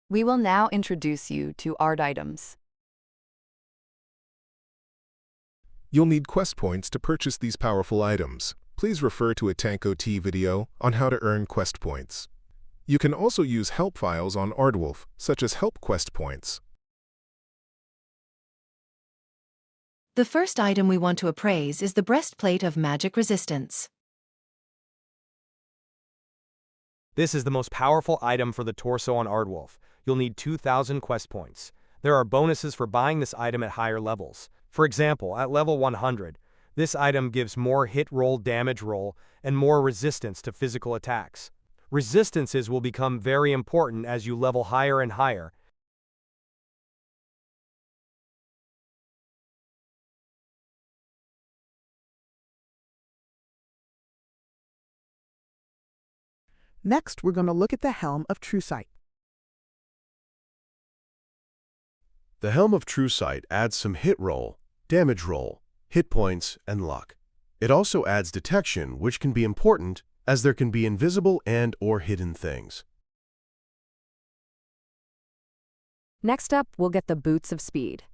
We will now introduce you to Ard items. You'll need quest points to purchase these powerful items. Please refer to a TankOT video on how to earn quest points. You can also use help files on Aardwolf, such as help quest points. The first item we want to appraise is the breastplate of magic resistance. This is the most powerful item for the torso on Aardwolf. You'll need 2,000 quest points. There are bonuses for buying this item at higher levels. For example, at level 100, this item gives more hit roll, damage roll, and more resistance to physical attacks. Resistances will become very important as you level higher and higher. Next, we're going to look at the Helm of True Sight. The Helm of True Sight adds some hit roll, damage roll, hit points, and luck. It also adds detection, which can be important as there can be invisible and/or hidden things. Next up, we'll get the Boots of Speed.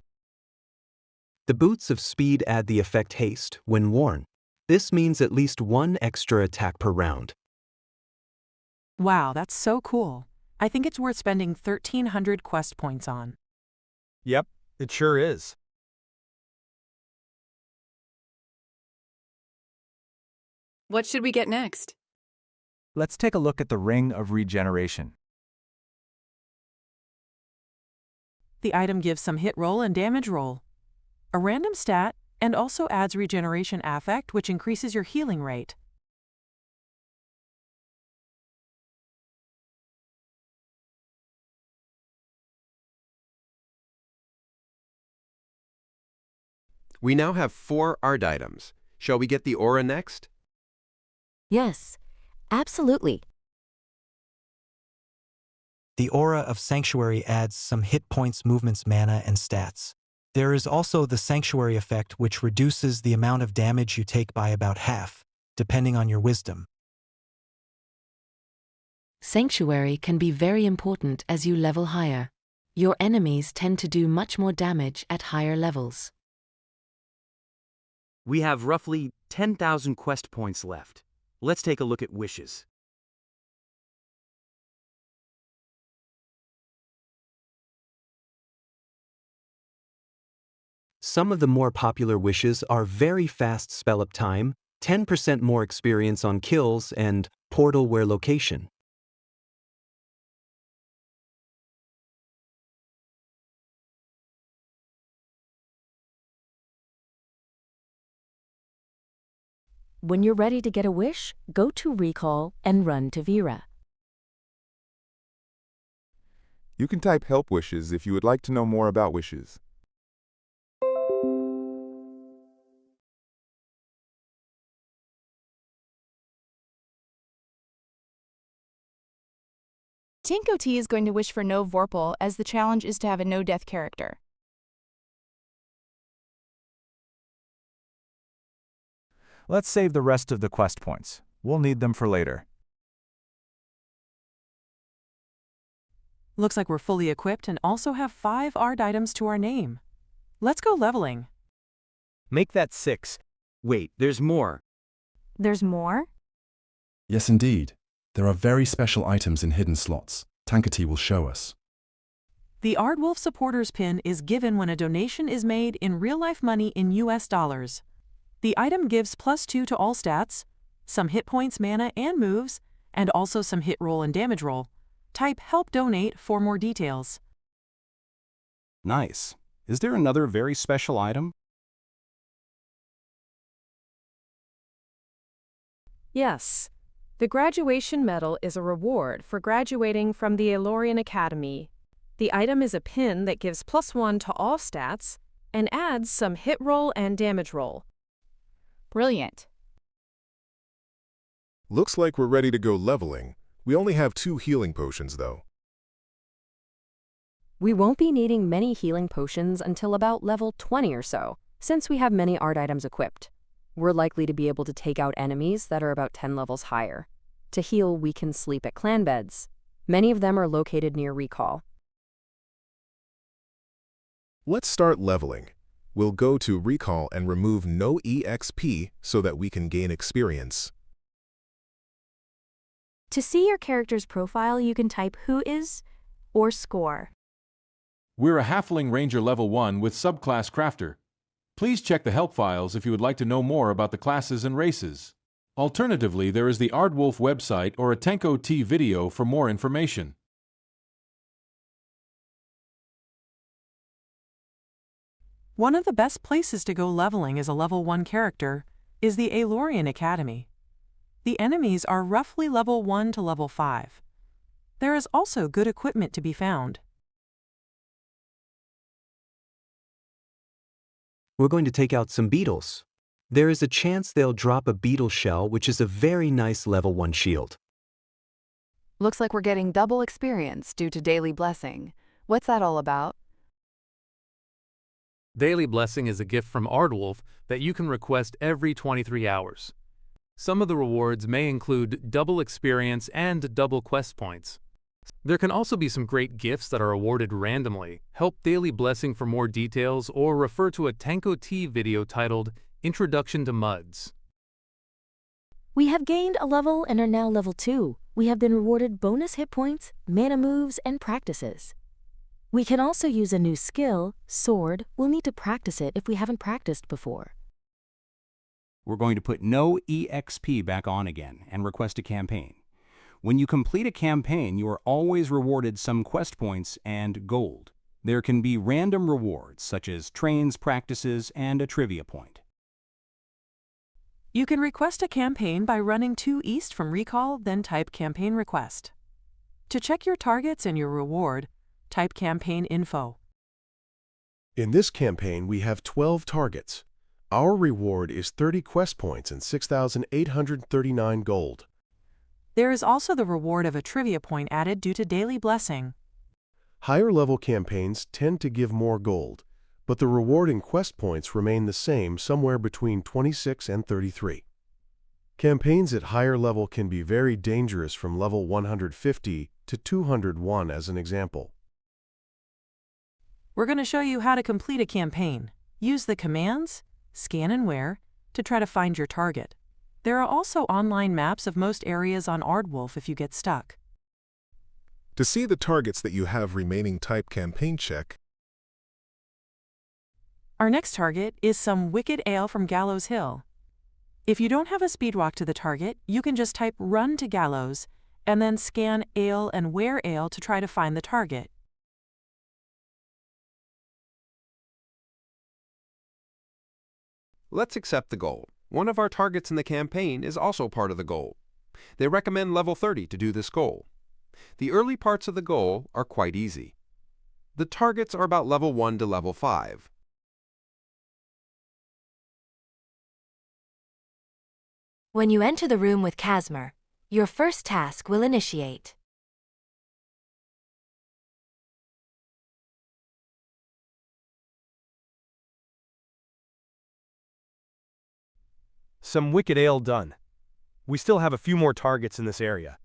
The Boots of Speed add the effect Haste when worn. This means at least one extra attack per round. Wow, that's so cool. I think it's worth spending 1,300 quest points on. Yep, it sure is. What should we get next? Let's take a look at the Ring of Regeneration. The item gives some hit roll and damage roll, a random stat, and also adds regeneration affect, which increases your healing rate. We now have 4 Ard items. Shall we get the aura next? Yes, absolutely. The Aura of Sanctuary adds some hit points, movements, mana, and stats. There is also the Sanctuary effect, which reduces the amount of damage you take by about half, depending on your wisdom. Sanctuary can be very important as you level higher. Your enemies tend to do much more damage at higher levels. We have roughly 10,000 quest points left. Let's take a look at wishes. Some of the more popular wishes are very fast spell-up time, 10% more experience on kills, and portal where location. When you're ready to get a wish, go to Recall and run to Vera. You can type help wishes if you would like to know more about wishes. TankOT is going to wish for no Vorpal, as the challenge is to have a no-death character. Let's save the rest of the quest points. We'll need them for later. Looks like we're fully equipped and also have 5 Ard items to our name. Let's go leveling. Make that 6. Wait, there's more. There's more? Yes, indeed. There are very special items in hidden slots. TankOT will show us. The Aardwolf supporters pin is given when a donation is made in real-life money in US dollars. The item gives +2 to all stats, some hit points, mana, and moves, and also some hit roll and damage roll. Type Help Donate for more details. Nice. Is there another very special item? Yes. The Graduation Medal is a reward for graduating from the Elorian Academy. The item is a pin that gives +1 to all stats and adds some hit roll and damage roll. Brilliant. Looks like we're ready to go leveling. We only have 2 healing potions, though. We won't be needing many healing potions until about level 20 or so, since we have many Ard items equipped. We're likely to be able to take out enemies that are about 10 levels higher. To heal, we can sleep at clan beds. Many of them are located near Recall. Let's start leveling. We'll go to Recall and remove no EXP so that we can gain experience. To see your character's profile, you can type who is or score. We're a Halfling Ranger level 1 with subclass Crafter. Please check the help files if you would like to know more about the classes and races. Alternatively, there is the Aardwolf website or a Tanko T video for more information. One of the best places to go leveling as a level 1 character is the Aardwolf Academy. The enemies are roughly level 1 to level 5. There is also good equipment to be found. We're going to take out some beetles. There is a chance they'll drop a beetle shell, which is a very nice level 1 shield. Looks like we're getting double experience due to Daily Blessing. What's that all about? Daily Blessing is a gift from Aardwolf that you can request every 23 hours. Some of the rewards may include double experience and double quest points. There can also be some great gifts that are awarded randomly. Help Daily Blessing for more details or refer to a Tanko T video titled Introduction to Muds. We have gained a level and are now level 2. We have been rewarded bonus hit points, mana moves, and practices. We can also use a new skill, Sword. We'll need to practice it if we haven't practiced before. We're going to put no EXP back on again and request a campaign. When you complete a campaign, you are always rewarded some quest points and gold. There can be random rewards, such as trains, practices, and a trivia point. You can request a campaign by running 2 east from Recall, then type Campaign Request. To check your targets and your reward, type Campaign Info. In this campaign, we have 12 targets. Our reward is 30 quest points and 6,839 gold. There is also the reward of a trivia point added due to Daily Blessing. Higher level campaigns tend to give more gold, but the reward in quest points remain the same, somewhere between 26 and 33. Campaigns at higher level can be very dangerous, from level 150 to 201 as an example. We're going to show you how to complete a campaign. Use the commands, Scan and Where, to try to find your target. There are also online maps of most areas on Aardwolf if you get stuck. To see the targets that you have remaining, type Campaign Check. Our next target is some wicked ale from Gallows Hill. If you don't have a speed walk to the target, you can just type Run to Gallows and then scan Ale and Where Ale to try to find the target. Let's accept the goal. One of our targets in the campaign is also part of the goal. They recommend level 30 to do this goal. The early parts of the goal are quite easy. The targets are about level 1 to level 5. When you enter the room with Casimir, your first task will initiate. Some wicked ale done. We still have a few more targets in this area.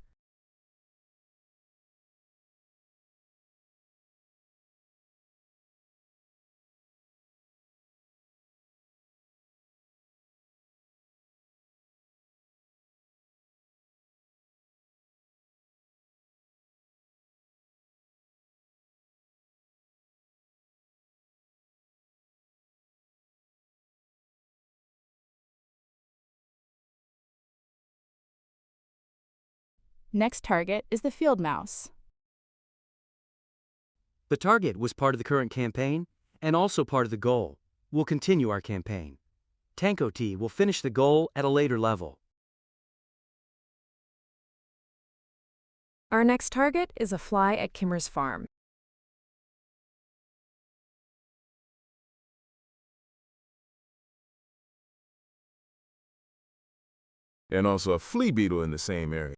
Next target is the field mouse. The target was part of the current campaign and also part of the goal. We'll continue our campaign. Tanko T will finish the goal at a later level. Our next target is a fly at Kimmer's farm. And also a flea beetle in the same area.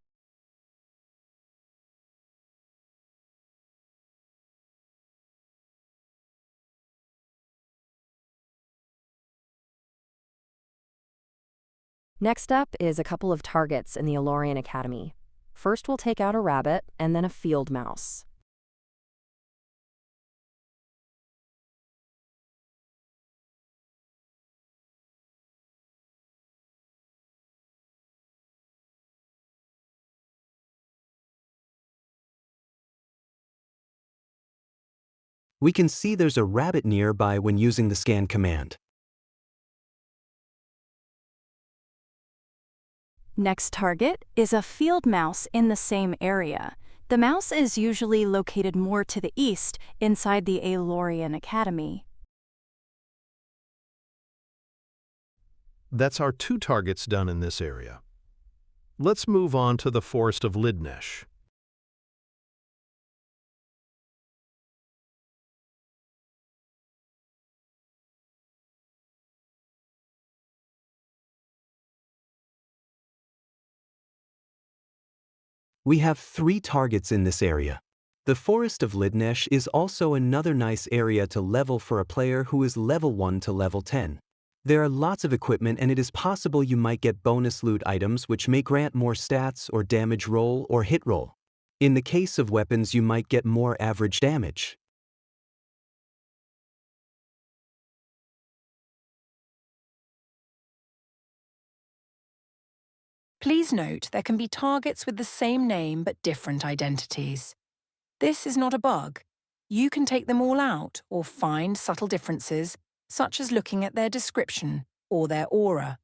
Next up is a couple of targets in the Aardwolf Academy. First we'll take out a rabbit and then a field mouse. We can see there's a rabbit nearby when using the scan command. Next target is a field mouse in the same area. The mouse is usually located more to the east inside the Aeolorian Academy. That's our 2 targets done in this area. Let's move on to the Forest of Lidnesh. We have 3 targets in this area. The Forest of Lidnesh is also another nice area to level for a player who is level 1 to level 10. There are lots of equipment and it is possible you might get bonus loot items which may grant more stats or damage roll or hit roll. In the case of weapons, you might get more average damage. Please note there can be targets with the same name but different identities. This is not a bug. You can take them all out or find subtle differences, such as looking at their description or their aura.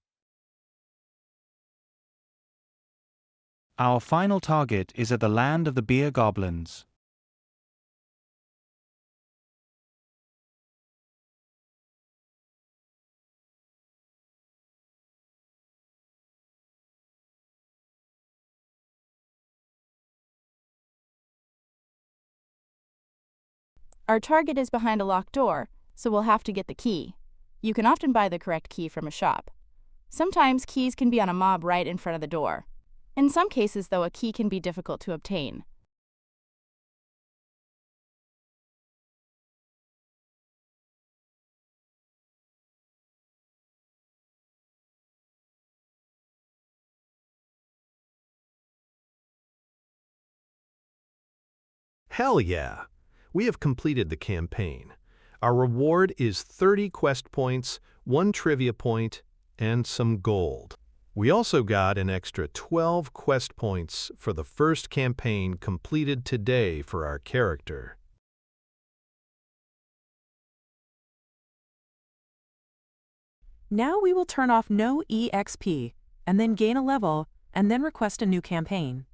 Our final target is at the land of the beer goblins. Our target is behind a locked door, so we'll have to get the key. You can often buy the correct key from a shop. Sometimes keys can be on a mob right in front of the door. In some cases, though, a key can be difficult to obtain. Hell yeah! We have completed the campaign. Our reward is 30 quest points, 1 trivia point, and some gold. We also got an extra 12 quest points for the first campaign completed today for our character. Now we will turn off no EXP, and then gain a level, and then request a new campaign.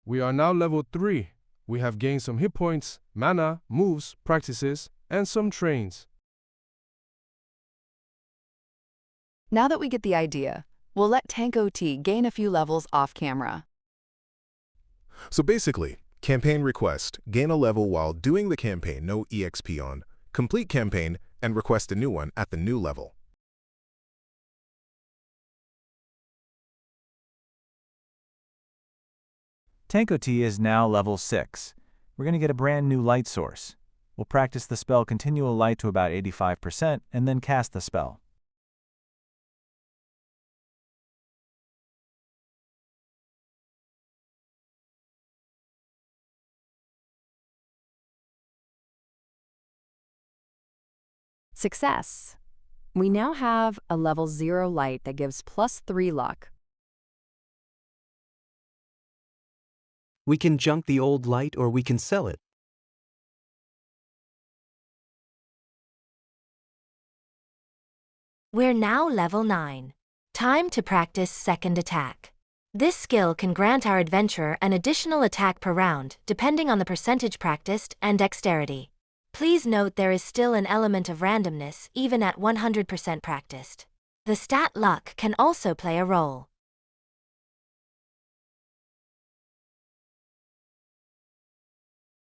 We are now level 3. We have gained some hit points, mana, moves, practices, and some trains. Now that we get the idea, we'll let Tank OT gain a few levels off camera. So basically, campaign request, gain a level while doing the campaign, no EXP on, complete campaign, and request a new one at the new level. Tank OT is now level 6. We're going to get a brand new light source. We'll practice the spell Continual Light to about 85% and then cast the spell. Success! We now have a level 0 light that gives +3 luck. We can junk the old light or we can sell it. We're now level 9. Time to practice second attack. This skill can grant our adventurer an additional attack per round, depending on the percentage practiced and dexterity. Please note there is still an element of randomness even at 100% practiced. The stat luck can also play a role.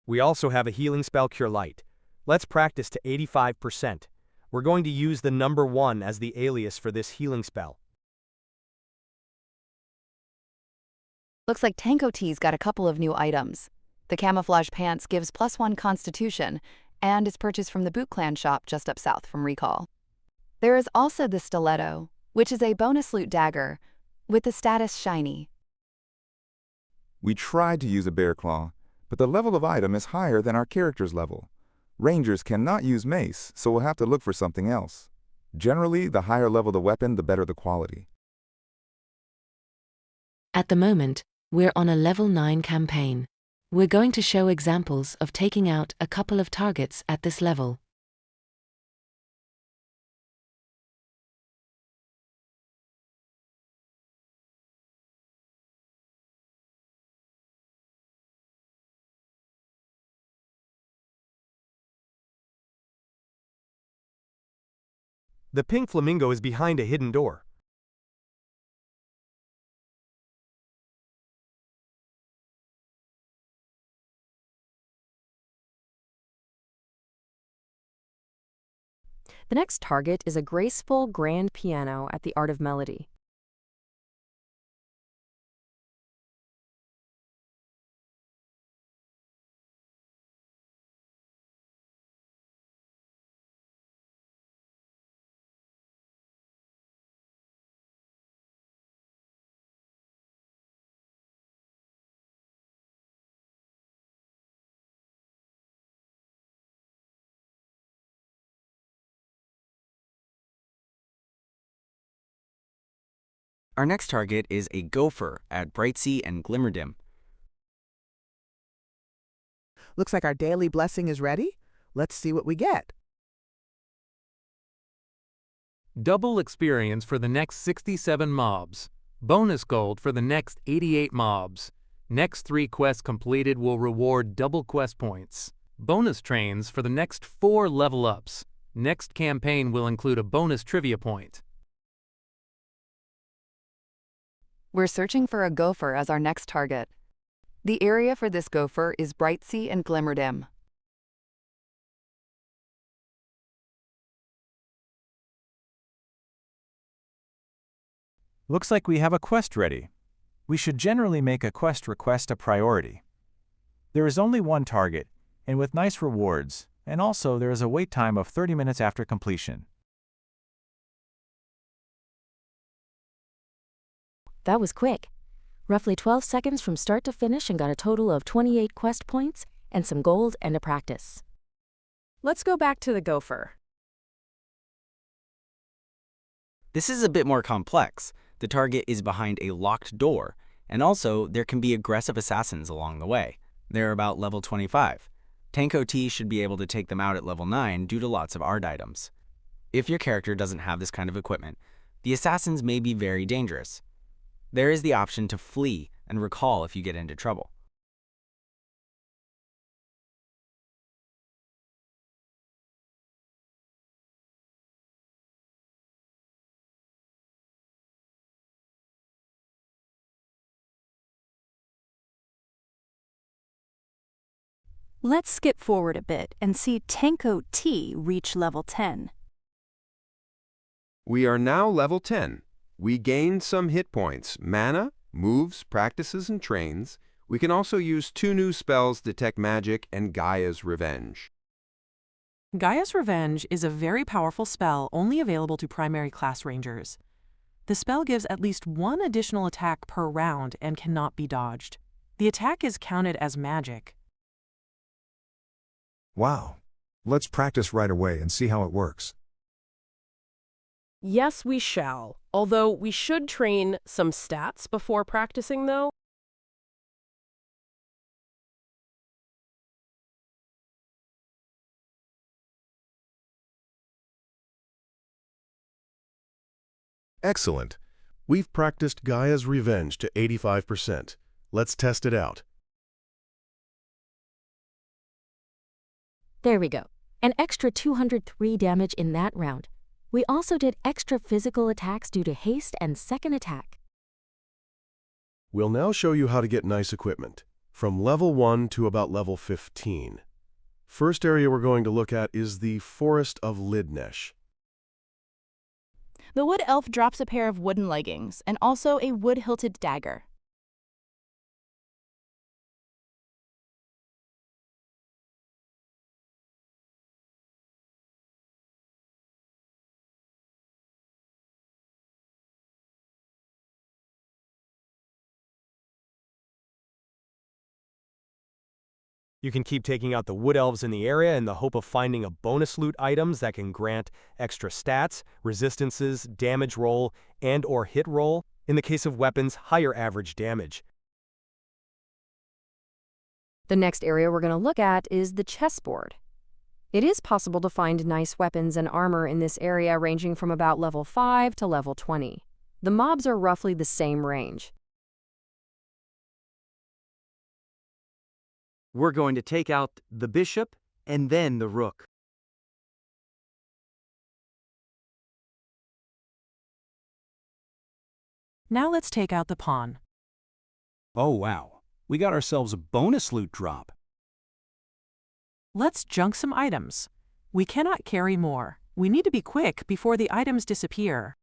We also have a healing spell, Cure Light. Let's practice to 85%. We're going to use the number 1 as the alias for this healing spell. Looks like Tank OT's got a couple of new items. The camouflage pants gives +1 constitution and is purchased from the Boot Clan shop just up south from Recall. There is also the stiletto, which is a bonus loot dagger with the status shiny. We tried to use a bear claw, but the level of item is higher than our character's level. Rangers cannot use mace, so we'll have to look for something else. Generally, the higher level the weapon, the better the quality. At the moment, we're on a level 9 campaign. We're going to show examples of taking out a couple of targets at this level. The pink flamingo is behind a hidden door. The next target is a graceful grand piano at the Art of Melody. Our next target is a gopher at Brightsea and Glimmerdim. Looks like our daily blessing is ready. Let's see what we get. Double experience for the next 67 mobs. Bonus gold for the next 88 mobs. Next 3 quests completed will reward double quest points. Bonus trains for the next 4 level ups. Next campaign will include a bonus trivia point. We're searching for a gopher as our next target. The area for this gopher is Brightsea and Glimmerdim. Looks like we have a quest ready. We should generally make a quest request a priority. There is only one target, and with nice rewards, and also there is a wait time of 30 minutes after completion. That was quick. Roughly 12 seconds from start to finish and got a total of 28 quest points and some gold and a practice. Let's go back to the gopher. This is a bit more complex. The target is behind a locked door, and also there can be aggressive assassins along the way. They're about level 25. Tanko T should be able to take them out at level 9 due to lots of art items. If your character doesn't have this kind of equipment, the assassins may be very dangerous. There is the option to flee and recall if you get into trouble. Let's skip forward a bit and see Tanko T reach level 10. We are now level 10. We gained some hit points, mana, moves, practices, and trains. We can also use 2 new spells, Detect Magic and Gaia's Revenge. Gaia's Revenge is a very powerful spell only available to primary class rangers. The spell gives at least 1 additional attack per round and cannot be dodged. The attack is counted as magic. Wow. Let's practice right away and see how it works. Yes, we shall. Although we should train some stats before practicing, though. Excellent. We've practiced Gaia's Revenge to 85%. Let's test it out. There we go. An extra 203 damage in that round. We also did extra physical attacks due to haste and second attack. We'll now show you how to get nice equipment, from level 1 to about level 15. First area we're going to look at is the Forest of Lidnesh. The wood elf drops a pair of wooden leggings and also a wood-hilted dagger. You can keep taking out the wood elves in the area in the hope of finding a bonus loot items that can grant extra stats, resistances, damage roll, and/or hit roll. In the case of weapons, higher average damage. The next area we're going to look at is the chessboard. It is possible to find nice weapons and armor in this area ranging from about level 5 to level 20. The mobs are roughly the same range. We're going to take out the bishop and then the rook. Now let's take out the pawn. Oh wow, we got ourselves a bonus loot drop. Let's junk some items. We cannot carry more. We need to be quick before the items disappear.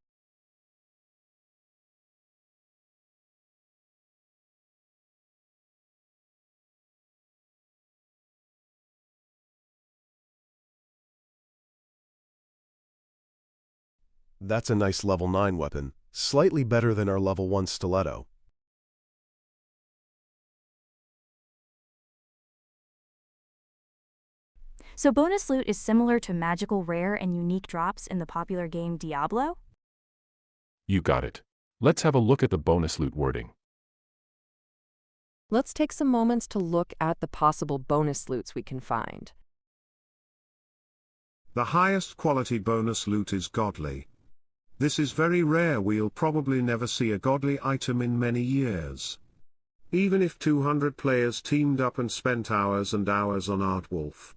That's a nice level 9 weapon, slightly better than our level 1 stiletto. So bonus loot is similar to magical rare and unique drops in the popular game Diablo? You got it. Let's have a look at the bonus loot wording. Let's take some moments to look at the possible bonus loots we can find. The highest quality bonus loot is godly. This is very rare. We'll probably never see a godly item in many years. Even if 200 players teamed up and spent hours and hours on Aardwolf.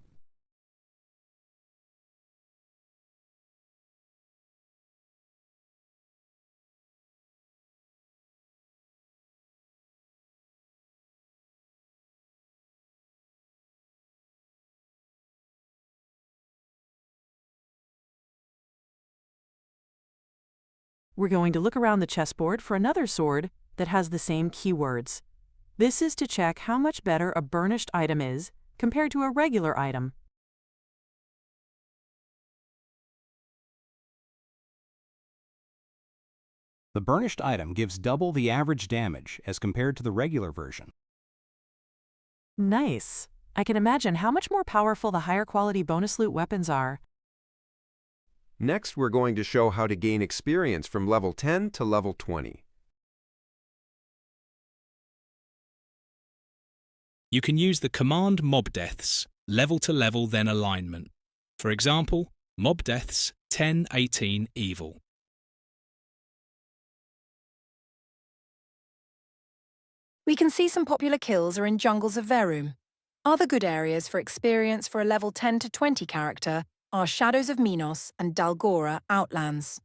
We're going to look around the chessboard for another sword that has the same keywords. This is to check how much better a burnished item is compared to a regular item. The burnished item gives double the average damage as compared to the regular version. Nice. I can imagine how much more powerful the higher quality bonus loot weapons are. Next, we're going to show how to gain experience from level 10 to level 20. You can use the command mob deaths, level to level then alignment. For example, mob deaths 10-18 evil. We can see some popular kills are in jungles of Verum. Other good areas for experience for a level 10 to 20 character are Shadows of Minos and Dalgora Outlands.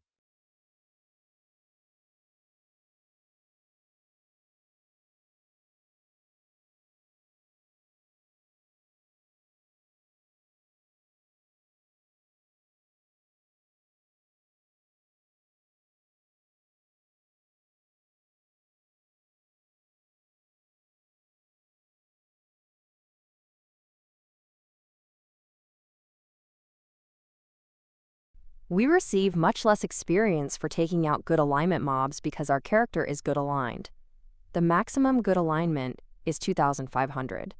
We receive much less experience for taking out good alignment mobs because our character is good aligned. The maximum good alignment is 2,500.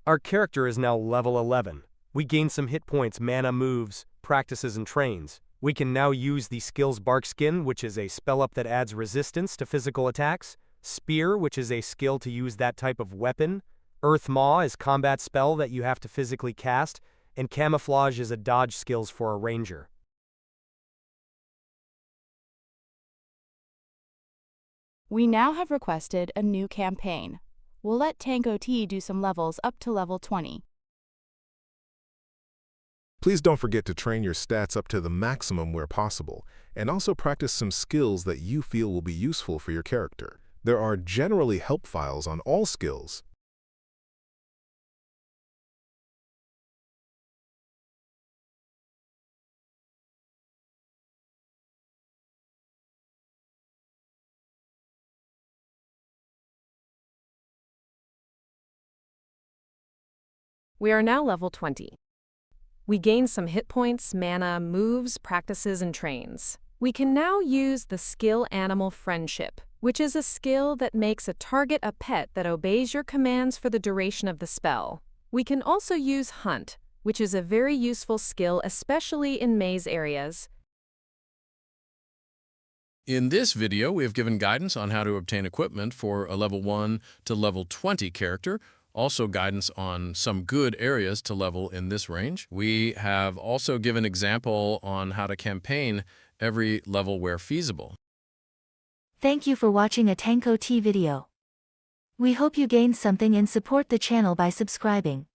Our character is now level 11. We gain some hit points, mana, moves, practices, and trains. We can now use the skills Bark Skin, which is a spell up that adds resistance to physical attacks, Spear, which is a skill to use that type of weapon, Earth Maw is combat spell that you have to physically cast, and Camouflage is a dodge skills for a ranger. We now have requested a new campaign. We'll let Tango T do some levels up to level 20. Please don't forget to train your stats up to the maximum where possible, and also practice some skills that you feel will be useful for your character. There are generally help files on all skills. We are now level 20. We gain some hit points, mana, moves, practices, and trains. We can now use the skill Animal Friendship. which is a skill that makes a target a pet that obeys your commands for the duration of the spell. We can also use Hunt, which is a very useful skill especially in maze areas. In this video, we have given guidance on how to obtain equipment for a level 1 to level 20 character, also guidance on some good areas to level in this range. We have also given example on how to campaign every level where feasible. Thank you for watching a Tanko T video. We hope you gained something and support the channel by subscribing.